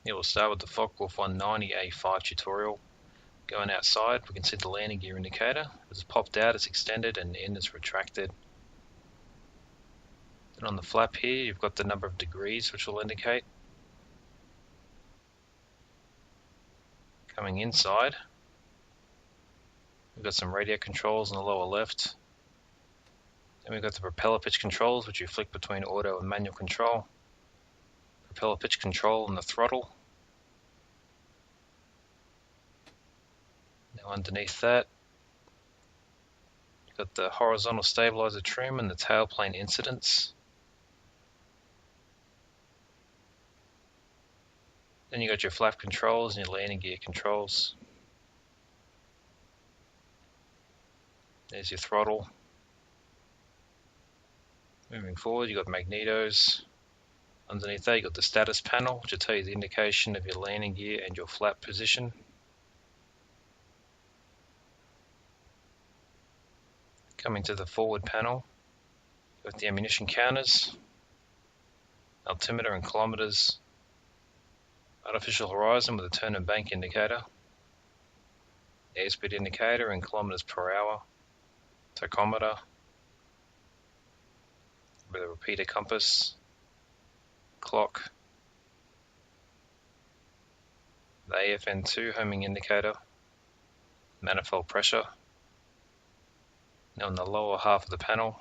Here we'll start with the Focke-Wulf 190 A-5 tutorial. Going outside, we can see the landing gear indicator. It's popped out, it's extended, and in is retracted. Then on the flap here, you've got the number of degrees, which will indicate. Coming inside, we've got some radio controls on the lower left. Then we've got the propeller pitch controls, which you flick between auto and manual control. Propeller pitch control and the throttle. Now underneath that, you've got the horizontal stabilizer trim and the tailplane incidence. Then you've got your flap controls and your landing gear controls. There's your throttle. Moving forward, you've got magnetos. Underneath that, you've got the status panel, which will tell you the indication of your landing gear and your flap position. Coming to the forward panel, you've got the ammunition counters, altimeter and kilometers, artificial horizon with a turn and bank indicator, airspeed indicator in kilometers per hour, tachometer with a repeater compass, clock, the AFN2 homing indicator, manifold pressure. Now in the lower half of the panel,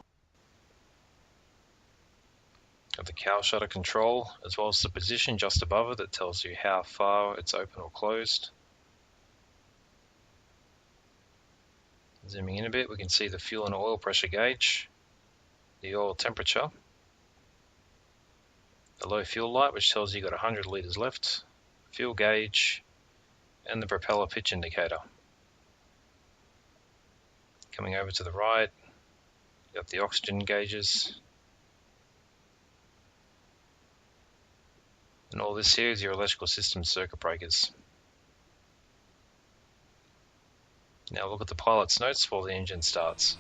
got the cowl shutter control as well as the position just above it that tells you how far it's open or closed. Zooming in a bit, we can see the fuel and oil pressure gauge, the oil temperature, the low fuel light which tells you you've got 100 litres left, fuel gauge, and the propeller pitch indicator. Coming over to the right, you've got the oxygen gauges. And all this here is your electrical system circuit breakers. Now look at the pilot's notes while the engine starts.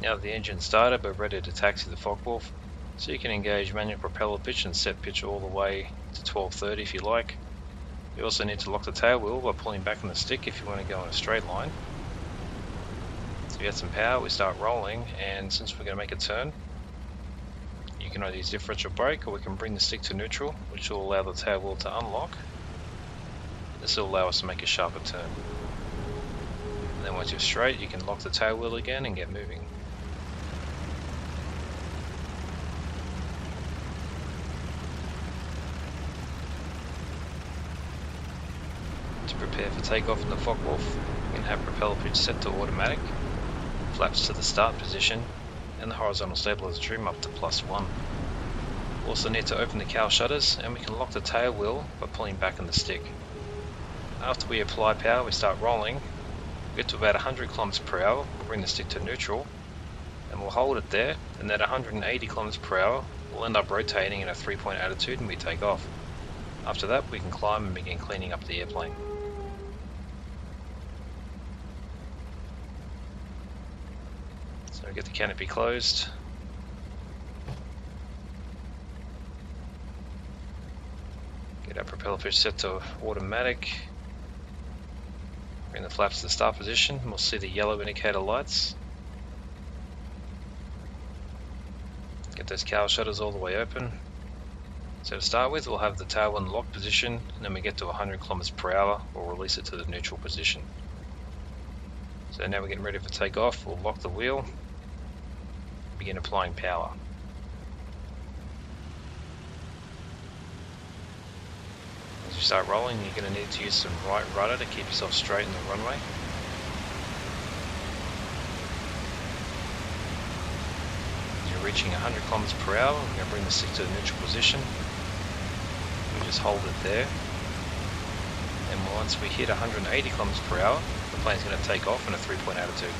Now that the engine started, we're ready to taxi the Focke-Wulf, so you can engage manual propeller pitch and set pitch all the way to 1230 if you like. You also need to lock the tail wheel by pulling back on the stick if you want to go in a straight line. So we get some power, we start rolling, and since we're going to make a turn, you can either use differential brake or we can bring the stick to neutral, which will allow the tail wheel to unlock. This will allow us to make a sharper turn. And then once you're straight, you can lock the tail wheel again and get moving. To prepare for takeoff in the Focke-Wulf, you can have propeller pitch set to automatic, flaps to the start position, and the horizontal stabilizer trim up to +1. We also need to open the cowl shutters, and we can lock the tail wheel by pulling back on the stick. After we apply power, we start rolling. We get to about 100 km per hour, we'll bring the stick to neutral, and we'll hold it there, and at 180 km per hour, we'll end up rotating in a 3-point attitude and we take off. After that, we can climb and begin cleaning up the airplane. So get the canopy closed. Get our propeller pitch set to automatic. Bring the flaps to the start position and we'll see the yellow indicator lights. Get those cowl shutters all the way open. So to start with, we'll have the tail in the lock position, and then we get to 100 km per hour, we'll release it to the neutral position. So now we're getting ready for takeoff, we'll lock the wheel, begin applying power. As you start rolling, you're going to need to use some right rudder to keep yourself straight in the runway. As you're reaching 100 km per hour, we're going to bring the stick to the neutral position. We just hold it there. And once we hit 180 kilometers per hour, the plane's going to take off in a 3-point attitude.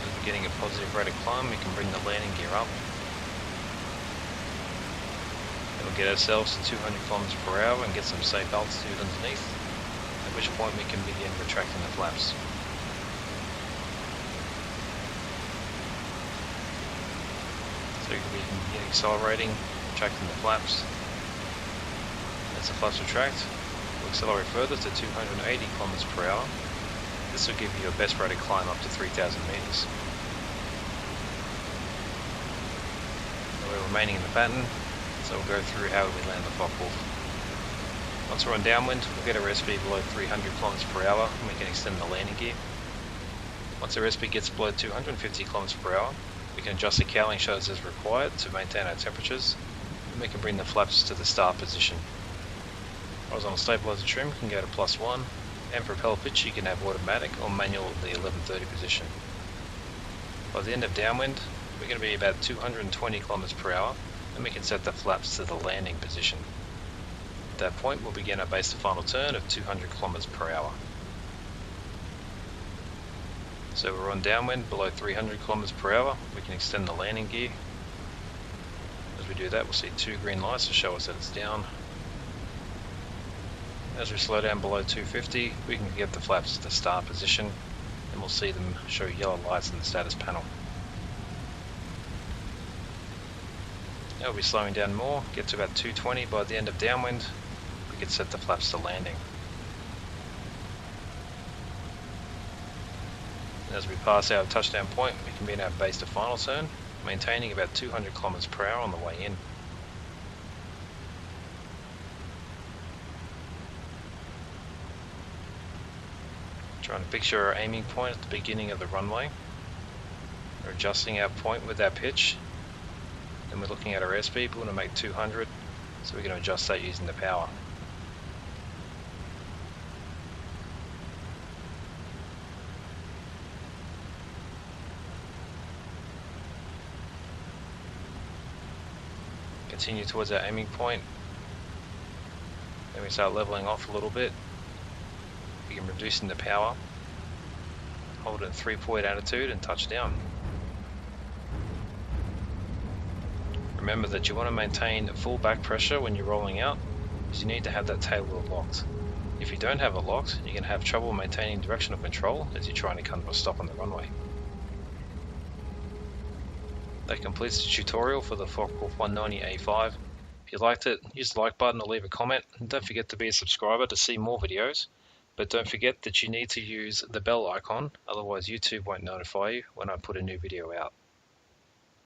As we're getting a positive rate of climb, we can bring the landing gear up. And we'll get ourselves to 200 kilometers per hour and get some safe altitude underneath, at which point we can begin retracting the flaps. So we can begin accelerating, retracting the flaps. As the flaps retract, we'll accelerate further to 280 kilometers per hour. This will give you a best rate of climb up to 3,000 meters. We're remaining in the pattern, so we'll go through how we land the Focke-Wulf. Once we're on downwind, we'll get our airspeed below 300 kilometers per hour and we can extend the landing gear. Once our airspeed gets below 250 kilometers per hour, we can adjust the cowling shutters as required to maintain our temperatures, and we can bring the flaps to the start position. Horizontal stabilizer trim can go to +1, and propeller pitch you can have automatic or manual at the 1130 position. By the end of downwind, we're going to be about 220 kilometers per hour, and we can set the flaps to the landing position. At that point, we'll begin our base to final turn of 200 kilometers per hour. So we're on downwind below 300 kilometers per hour. We can extend the landing gear. As we do that, we'll see 2 green lights to show us that it's down. As we slow down below 250, we can get the flaps to the start position, and we'll see them show yellow lights in the status panel. Now we'll be slowing down more, get to about 220 by the end of downwind. We can set the flaps to landing. As we pass our touchdown point, we can be in our base to final turn, maintaining about 200 kilometers per hour on the way in. Trying to picture our aiming point at the beginning of the runway. We're adjusting our point with our pitch. Then we're looking at our airspeed. We want to make 200, so we're going to adjust that using the power. Continue towards our aiming point. Then we start leveling off a little bit. Begin reducing the power. Hold it at 3-point attitude and touch down. Remember that you want to maintain full back pressure when you're rolling out, because you need to have that tail wheel locked. If you don't have it locked, you're going to have trouble maintaining directional control as you're trying to come to a stop on the runway. That completes the tutorial for the Focke-Wulf 190 A-5. If you liked it, use the like button or leave a comment, and don't forget to be a subscriber to see more videos. But don't forget that you need to use the bell icon, otherwise YouTube won't notify you when I put a new video out.